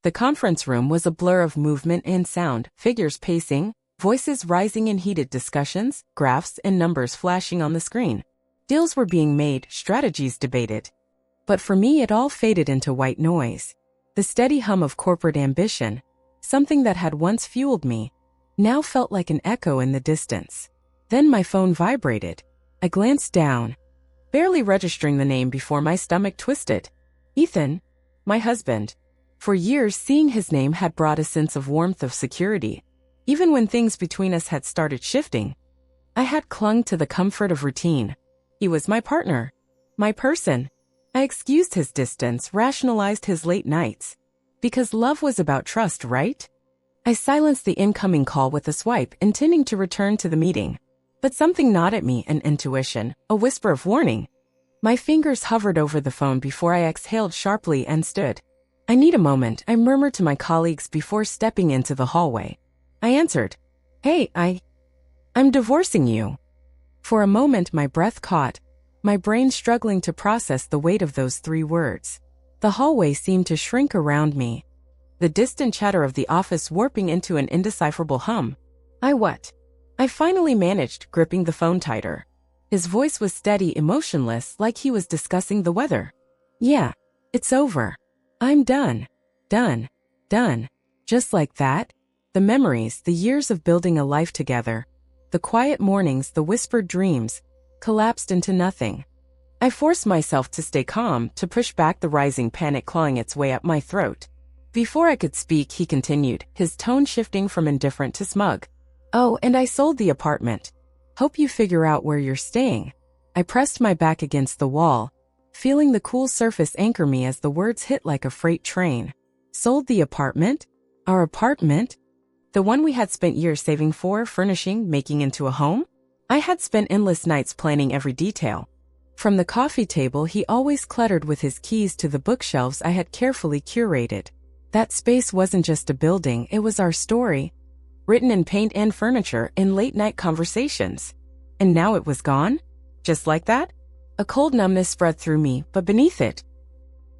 The conference room was a blur of movement and sound, figures pacing, voices rising in heated discussions, graphs and numbers flashing on the screen. Deals were being made, strategies debated. But for me, it all faded into white noise. The steady hum of corporate ambition, something that had once fueled me, now felt like an echo in the distance. Then my phone vibrated. I glanced down, barely registering the name before my stomach twisted. Ethan, my husband. For years, seeing his name had brought a sense of warmth of security. Even when things between us had started shifting, I had clung to the comfort of routine. He was my partner, my person. I excused his distance, rationalized his late nights. Because love was about trust, right? I silenced the incoming call with a swipe, intending to return to the meeting. But something gnawed at me, an intuition, a whisper of warning. My fingers hovered over the phone before I exhaled sharply and stood. I need a moment, I murmured to my colleagues before stepping into the hallway. I answered, "Hey, I'm divorcing you." For a moment my breath caught, my brain struggling to process the weight of those 3 words. The hallway seemed to shrink around me, the distant chatter of the office warping into an indecipherable hum. I finally managed, gripping the phone tighter. His voice was steady, emotionless, like he was discussing the weather. "Yeah, it's over. I'm done. Done. Just like that. The memories, the years of building a life together, the quiet mornings, the whispered dreams, collapsed into nothing. I forced myself to stay calm, to push back the rising panic clawing its way up my throat. Before I could speak, he continued, his tone shifting from indifferent to smug. "Oh, and I sold the apartment. Hope you figure out where you're staying." I pressed my back against the wall, feeling the cool surface anchor me as the words hit like a freight train. Sold the apartment? Our apartment? The one we had spent years saving for, furnishing, making into a home? I had spent endless nights planning every detail. From the coffee table he always cluttered with his keys to the bookshelves I had carefully curated. That space wasn't just a building, it was our story, written in paint and furniture, in late-night conversations. And now it was gone? Just like that? A cold numbness spread through me, but beneath it,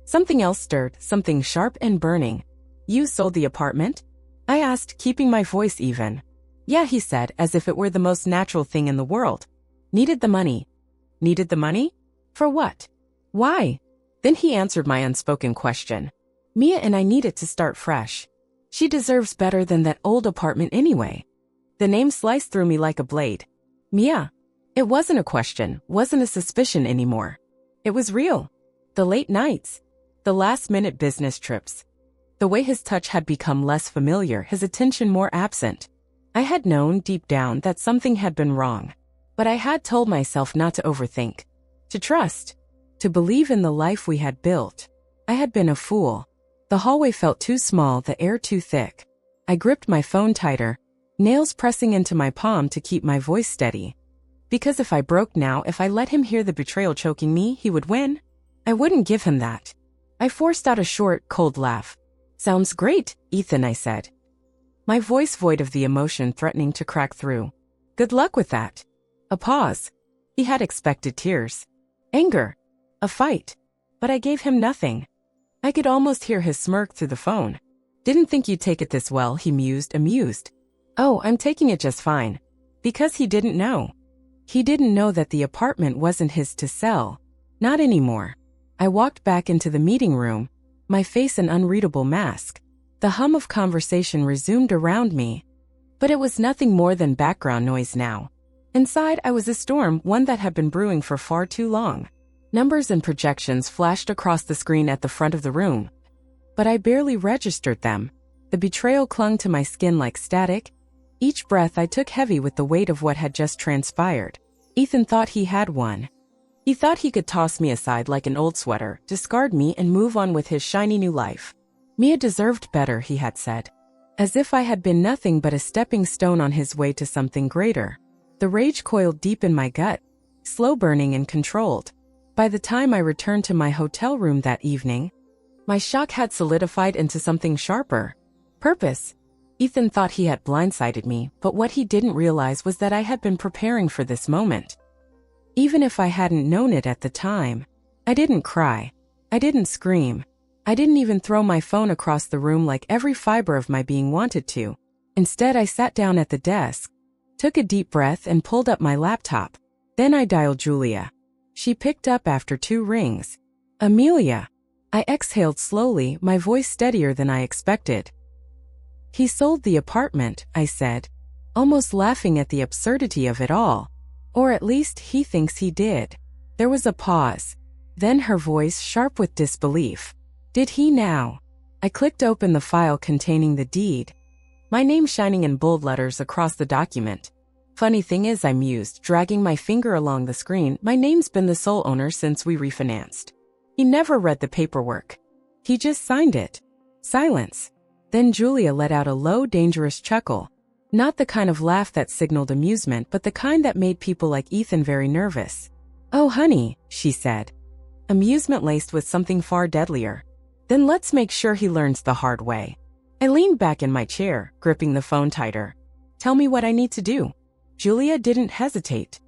something else stirred, something sharp and burning. "You sold the apartment?" I asked, keeping my voice even. "Yeah," he said, as if it were the most natural thing in the world. "Needed the money." "Needed the money? For what? Why?" Then he answered my unspoken question. "Mia and I needed to start fresh. She deserves better than that old apartment anyway." The name sliced through me like a blade. Mia. It wasn't a question, wasn't a suspicion anymore. It was real. The late nights, the last-minute business trips, the way his touch had become less familiar, his attention more absent. I had known deep down that something had been wrong, but I had told myself not to overthink, to trust, to believe in the life we had built. I had been a fool. The hallway felt too small, the air too thick. I gripped my phone tighter, nails pressing into my palm to keep my voice steady. Because if I broke now, if I let him hear the betrayal choking me, he would win. I wouldn't give him that. I forced out a short, cold laugh. "Sounds great, Ethan," I said, my voice void of the emotion threatening to crack through. "Good luck with that." A pause. He had expected tears. Anger. A fight. But I gave him nothing. I could almost hear his smirk through the phone. "Didn't think you'd take it this well," he mused, amused. "Oh, I'm taking it just fine." Because he didn't know. He didn't know that the apartment wasn't his to sell. Not anymore. I walked back into the meeting room, my face an unreadable mask. The hum of conversation resumed around me, but it was nothing more than background noise now. Inside, I was a storm, one that had been brewing for far too long. Numbers and projections flashed across the screen at the front of the room, but I barely registered them. The betrayal clung to my skin like static. Each breath I took heavy with the weight of what had just transpired. Ethan thought he had won. He thought he could toss me aside like an old sweater, discard me and move on with his shiny new life. Mia deserved better, he had said, as if I had been nothing but a stepping stone on his way to something greater. The rage coiled deep in my gut, slow burning and controlled. By the time I returned to my hotel room that evening, my shock had solidified into something sharper. Purpose. Ethan thought he had blindsided me, but what he didn't realize was that I had been preparing for this moment. Even if I hadn't known it at the time, I didn't cry. I didn't scream. I didn't even throw my phone across the room like every fiber of my being wanted to. Instead, I sat down at the desk, took a deep breath and pulled up my laptop. Then I dialed Julia. She picked up after 2 rings. Amelia. I exhaled slowly, my voice steadier than I expected. He sold the apartment, I said, almost laughing at the absurdity of it all. Or at least he thinks he did. There was a pause. Then her voice sharp with disbelief. Did he now? I clicked open the file containing the deed. My name shining in bold letters across the document. Funny thing is, I mused, dragging my finger along the screen, my name's been the sole owner since we refinanced. He never read the paperwork. He just signed it. Silence. Then Julia let out a low, dangerous chuckle. Not the kind of laugh that signaled amusement, but the kind that made people like Ethan very nervous. Oh, honey, she said. Amusement laced with something far deadlier. Then let's make sure he learns the hard way. I leaned back in my chair, gripping the phone tighter. Tell me what I need to do. Julia didn't hesitate.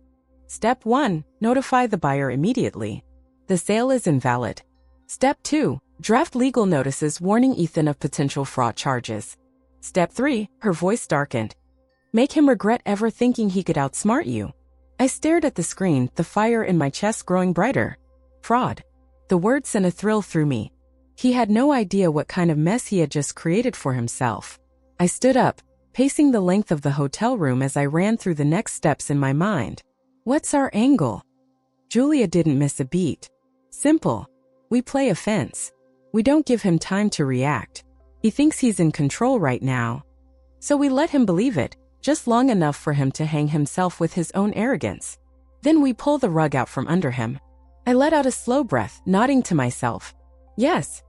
Step 1, notify the buyer immediately. The sale is invalid. Step 2, draft legal notices warning Ethan of potential fraud charges. Step 3, her voice darkened. Make him regret ever thinking he could outsmart you. I stared at the screen, the fire in my chest growing brighter. Fraud. The word sent a thrill through me. He had no idea what kind of mess he had just created for himself. I stood up, pacing the length of the hotel room as I ran through the next steps in my mind. What's our angle? Julia didn't miss a beat. Simple. We play offense. We don't give him time to react. He thinks he's in control right now. So we let him believe it, just long enough for him to hang himself with his own arrogance. Then we pull the rug out from under him. I let out a slow breath, nodding to myself. Yes.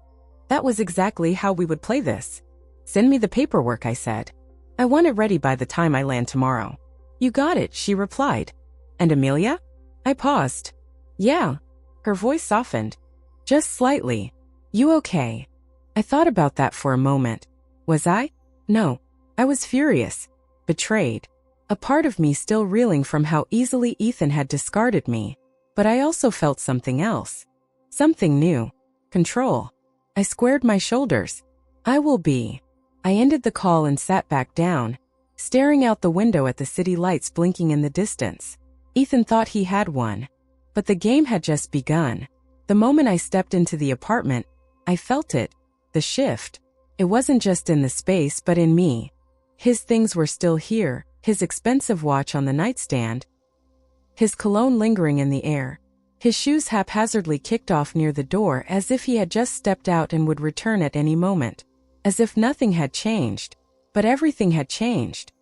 That was exactly how we would play this. Send me the paperwork, I said. I want it ready by the time I land tomorrow. You got it, she replied. And Amelia? I paused. Yeah. Her voice softened. Just slightly. You okay? I thought about that for a moment. Was I? No. I was furious. Betrayed. A part of me still reeling from how easily Ethan had discarded me. But I also felt something else. Something new. Control. I squared my shoulders. I will be. I ended the call and sat back down, staring out the window at the city lights blinking in the distance. Ethan thought he had won. But the game had just begun. The moment I stepped into the apartment, I felt it. The shift. It wasn't just in the space, but in me. His things were still here, his expensive watch on the nightstand, his cologne lingering in the air, his shoes haphazardly kicked off near the door as if he had just stepped out and would return at any moment. As if nothing had changed. But everything had changed.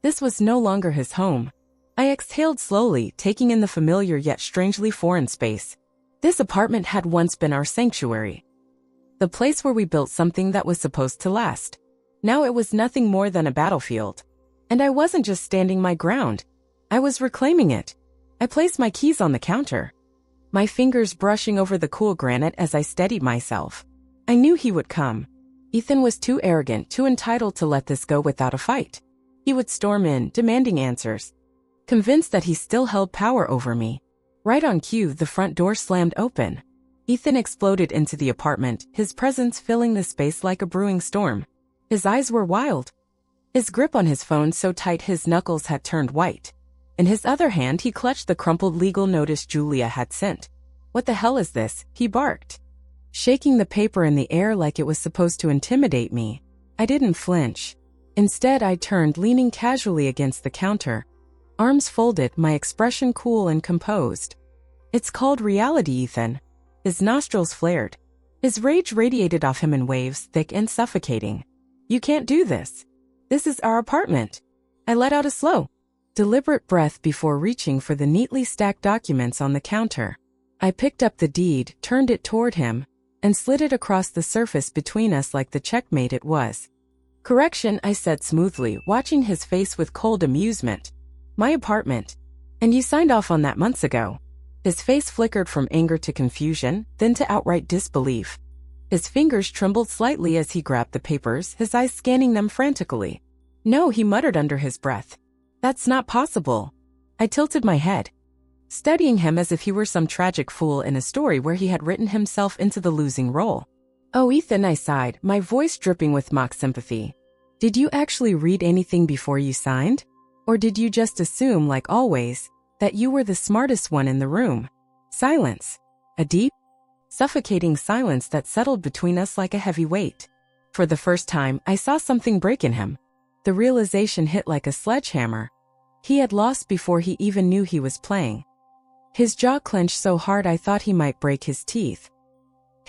This was no longer his home. I exhaled slowly, taking in the familiar yet strangely foreign space. This apartment had once been our sanctuary. The place where we built something that was supposed to last. Now it was nothing more than a battlefield. And I wasn't just standing my ground. I was reclaiming it. I placed my keys on the counter, my fingers brushing over the cool granite as I steadied myself. I knew he would come. Ethan was too arrogant, too entitled to let this go without a fight. He would storm in, demanding answers. Convinced that he still held power over me. Right on cue, the front door slammed open. Ethan exploded into the apartment, his presence filling the space like a brewing storm. His eyes were wild. His grip on his phone so tight his knuckles had turned white. In his other hand, he clutched the crumpled legal notice Julia had sent. What the hell is this? He barked, shaking the paper in the air like it was supposed to intimidate me. I didn't flinch. Instead, I turned, leaning casually against the counter. Arms folded, my expression cool and composed. It's called reality, Ethan. His nostrils flared. His rage radiated off him in waves, thick and suffocating. You can't do this. This is our apartment. I let out a slow, deliberate breath before reaching for the neatly stacked documents on the counter. I picked up the deed, turned it toward him, and slid it across the surface between us like the checkmate it was. Correction, I said smoothly, watching his face with cold amusement. My apartment. And you signed off on that months ago. His face flickered from anger to confusion, then to outright disbelief. His fingers trembled slightly as he grabbed the papers, his eyes scanning them frantically. No, he muttered under his breath. That's not possible. I tilted my head, studying him as if he were some tragic fool in a story where he had written himself into the losing role. Oh, Ethan, I sighed, my voice dripping with mock sympathy. Did you actually read anything before you signed? Or did you just assume, like always, that you were the smartest one in the room? Silence. A deep, suffocating silence that settled between us like a heavy weight. For the first time, I saw something break in him. The realization hit like a sledgehammer. He had lost before he even knew he was playing. His jaw clenched so hard I thought he might break his teeth.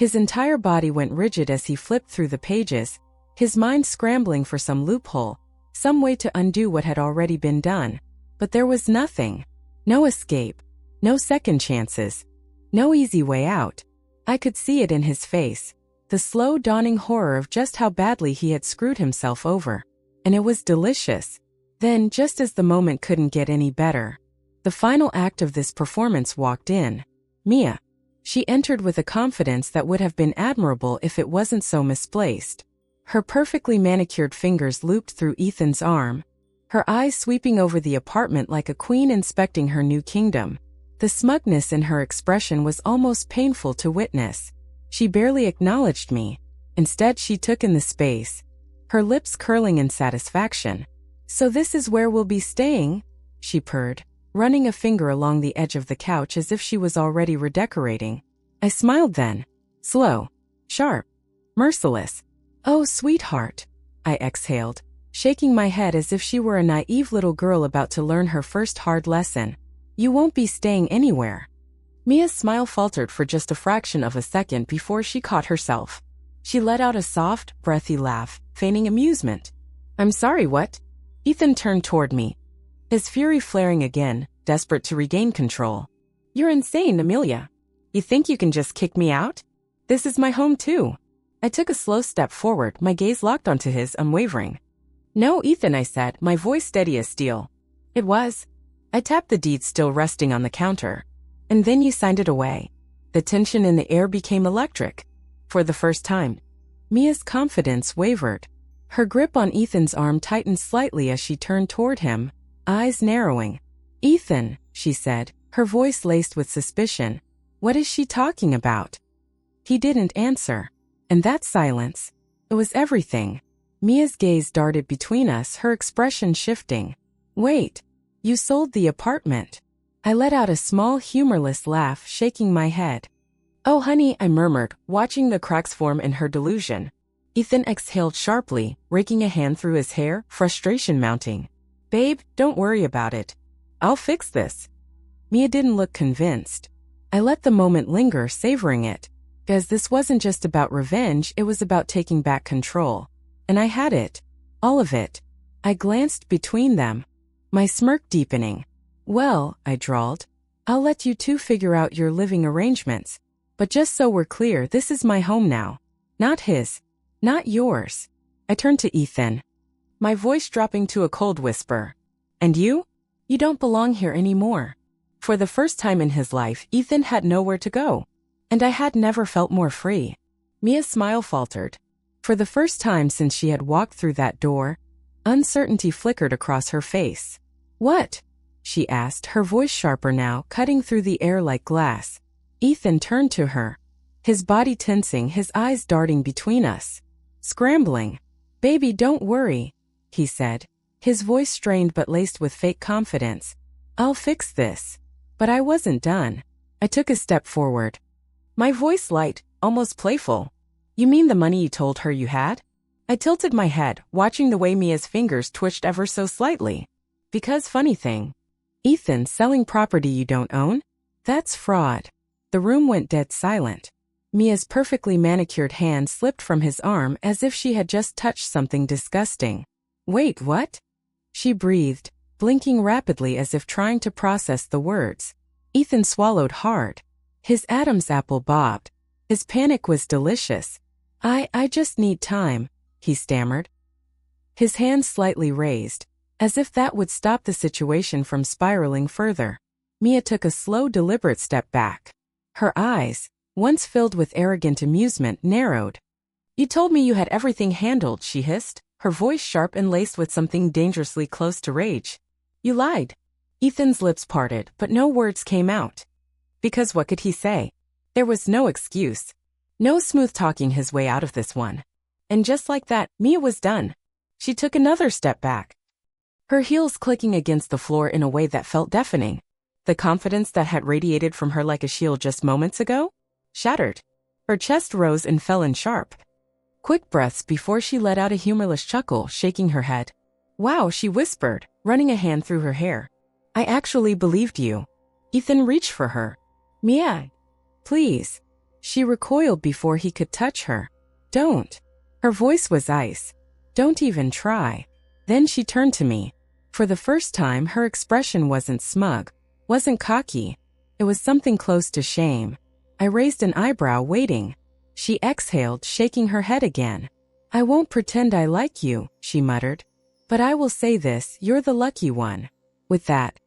His entire body went rigid as he flipped through the pages, his mind scrambling for some loophole, some way to undo what had already been done. But there was nothing. No escape. No second chances. No easy way out. I could see it in his face, the slow dawning horror of just how badly he had screwed himself over. And it was delicious. Then, just as the moment couldn't get any better, the final act of this performance walked in. Mia. She entered with a confidence that would have been admirable if it wasn't so misplaced. Her perfectly manicured fingers looped through Ethan's arm, her eyes sweeping over the apartment like a queen inspecting her new kingdom. The smugness in her expression was almost painful to witness. She barely acknowledged me. Instead, she took in the space, her lips curling in satisfaction. So this is where we'll be staying? She purred, running a finger along the edge of the couch as if she was already redecorating. I smiled then. Slow, sharp, merciless. Oh, sweetheart, I exhaled, shaking my head as if she were a naive little girl about to learn her first hard lesson. You won't be staying anywhere. Mia's smile faltered for just a fraction of a second before she caught herself. She let out a soft, breathy laugh, feigning amusement. I'm sorry, what? Ethan turned toward me, his fury flaring again, desperate to regain control. You're insane, Amelia. You think you can just kick me out? This is my home too. I took a slow step forward, my gaze locked onto his, unwavering. No, Ethan, I said, my voice steady as steel. It was. I tapped the deed still resting on the counter. And then you signed it away. The tension in the air became electric. For the first time, Mia's confidence wavered. Her grip on Ethan's arm tightened slightly as she turned toward him, eyes narrowing. Ethan, she said, her voice laced with suspicion. What is she talking about? He didn't answer. And that silence, it was everything. Mia's gaze darted between us, her expression shifting. Wait, you sold the apartment. I let out a small, humorless laugh, shaking my head. Oh, honey, I murmured, watching the cracks form in her delusion. Ethan exhaled sharply, raking a hand through his hair, frustration mounting. Babe, don't worry about it. I'll fix this. Mia didn't look convinced. I let the moment linger, savoring it. Because this wasn't just about revenge, it was about taking back control. And I had it. All of it. I glanced between them, my smirk deepening. Well, I drawled, I'll let you two figure out your living arrangements. But just so we're clear, this is my home now. Not his. Not yours. I turned to Ethan, my voice dropping to a cold whisper. And you? You don't belong here anymore. For the first time in his life, Ethan had nowhere to go. And I had never felt more free. Mia's smile faltered. For the first time since she had walked through that door, uncertainty flickered across her face. What? She asked, her voice sharper now, cutting through the air like glass. Ethan turned to her, his body tensing, his eyes darting between us. Scrambling. Baby, don't worry, he said, his voice strained but laced with fake confidence. I'll fix this. But I wasn't done. I took a step forward, my voice light, almost playful. You mean the money you told her you had? I tilted my head, watching the way Mia's fingers twitched ever so slightly. Because funny thing. Ethan, selling property you don't own? That's fraud. The room went dead silent. Mia's perfectly manicured hand slipped from his arm as if she had just touched something disgusting. Wait, what? She breathed, blinking rapidly as if trying to process the words. Ethan swallowed hard. His Adam's apple bobbed. His panic was delicious. I just need time, he stammered. His hand slightly raised, as if that would stop the situation from spiraling further. Mia took a slow, deliberate step back. Her eyes, once filled with arrogant amusement, narrowed. You told me you had everything handled, she hissed, her voice sharp and laced with something dangerously close to rage. You lied. Ethan's lips parted, but no words came out. Because what could he say? There was no excuse. No smooth talking his way out of this one. And just like that, Mia was done. She took another step back, her heels clicking against the floor in a way that felt deafening. The confidence that had radiated from her like a shield just moments ago shattered. Her chest rose and fell in sharp, quick breaths before she let out a humorless chuckle, shaking her head. Wow, she whispered, running a hand through her hair. I actually believed you. Ethan reached for her. Mia, please. She recoiled before he could touch her. Don't. Her voice was ice. Don't even try. Then she turned to me. For the first time, her expression wasn't smug, wasn't cocky. It was something close to shame. I raised an eyebrow, waiting. She exhaled, shaking her head again. I won't pretend I like you, she muttered. But I will say this, you're the lucky one. With that,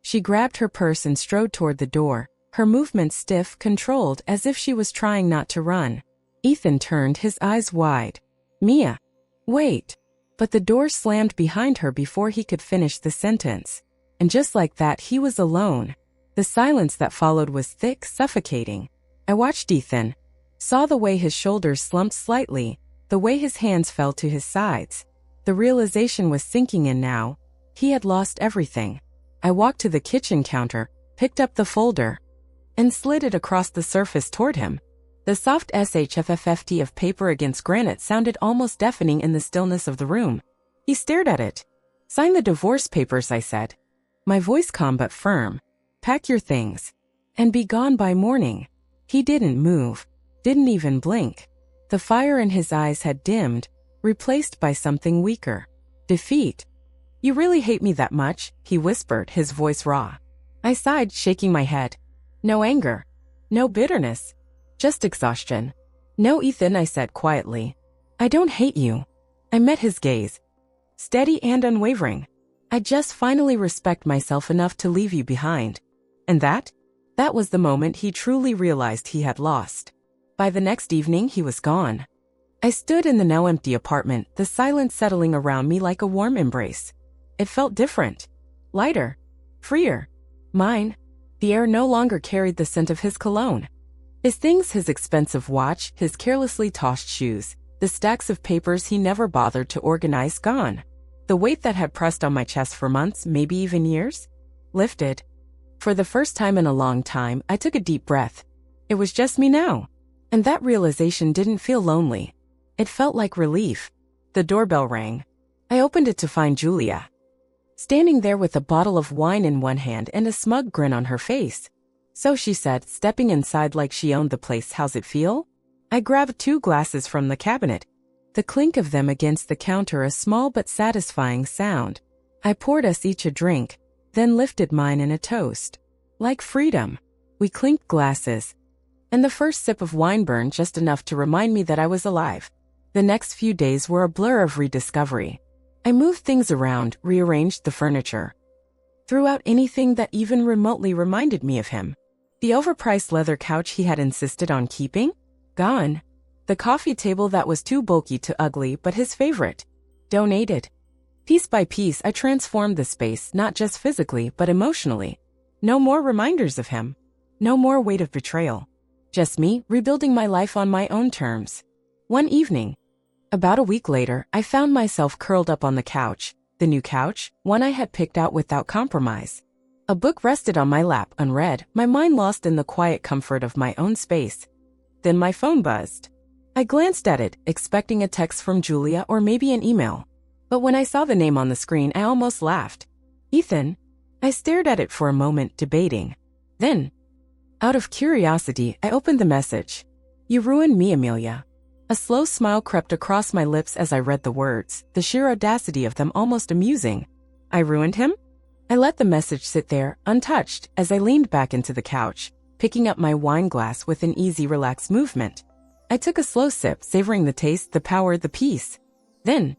she grabbed her purse and strode toward the door, her movements stiff, controlled, as if she was trying not to run. Ethan turned, his eyes wide. Mia. Wait. But the door slammed behind her before he could finish the sentence. And just like that, he was alone. The silence that followed was thick, suffocating. I watched Ethan, saw the way his shoulders slumped slightly, the way his hands fell to his sides. The realization was sinking in now. He had lost everything. I walked to the kitchen counter, picked up the folder, and slid it across the surface toward him. The soft shfft of paper against granite sounded almost deafening in the stillness of the room. He stared at it. Sign the divorce papers, I said. My voice calm but firm. Pack your things. And be gone by morning. He didn't move. Didn't even blink. The fire in his eyes had dimmed, replaced by something weaker. Defeat. You really hate me that much? He whispered, his voice raw. I sighed, shaking my head. No anger. No bitterness. Just exhaustion. No, Ethan, I said quietly. I don't hate you. I met his gaze. Steady and unwavering. I just finally respect myself enough to leave you behind. And that was the moment he truly realized he had lost. By the next evening, he was gone. I stood in the now empty apartment, the silence settling around me like a warm embrace. It felt different. Lighter. Freer. Mine. The air no longer carried the scent of his cologne. His things, his expensive watch, his carelessly tossed shoes, the stacks of papers he never bothered to organize, gone. The weight that had pressed on my chest for months, maybe even years, lifted. For the first time in a long time, I took a deep breath. It was just me now. And that realization didn't feel lonely. It felt like relief. The doorbell rang. I opened it to find Julia, standing there with a bottle of wine in one hand and a smug grin on her face. So, she said, stepping inside like she owned the place, how's it feel? I grabbed 2 glasses from the cabinet. The clink of them against the counter, a small but satisfying sound. I poured us each a drink, then lifted mine in a toast. Like freedom. We clinked glasses. And the first sip of wine burned just enough to remind me that I was alive. The next few days were a blur of rediscovery. I moved things around, rearranged the furniture. Threw out anything that even remotely reminded me of him. The overpriced leather couch he had insisted on keeping? Gone. The coffee table that was too bulky to ugly but his favorite? Donated. Piece by piece, I transformed the space, not just physically but emotionally. No more reminders of him. No more weight of betrayal. Just me, rebuilding my life on my own terms. One evening, about a week later, I found myself curled up on the couch. The new couch, one I had picked out without compromise. A book rested on my lap, unread, my mind lost in the quiet comfort of my own space. Then my phone buzzed. I glanced at it, expecting a text from Julia or maybe an email. But when I saw the name on the screen, I almost laughed. Ethan. I stared at it for a moment, debating. Then, out of curiosity, I opened the message. You ruined me, Amelia. A slow smile crept across my lips as I read the words, the sheer audacity of them almost amusing. I ruined him? I let the message sit there, untouched, as I leaned back into the couch, picking up my wine glass with an easy, relaxed movement. I took a slow sip, savoring the taste, the power, the peace. Then,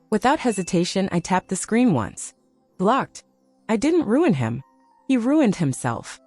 without hesitation, I tapped the screen once. Blocked. I didn't ruin him. He ruined himself.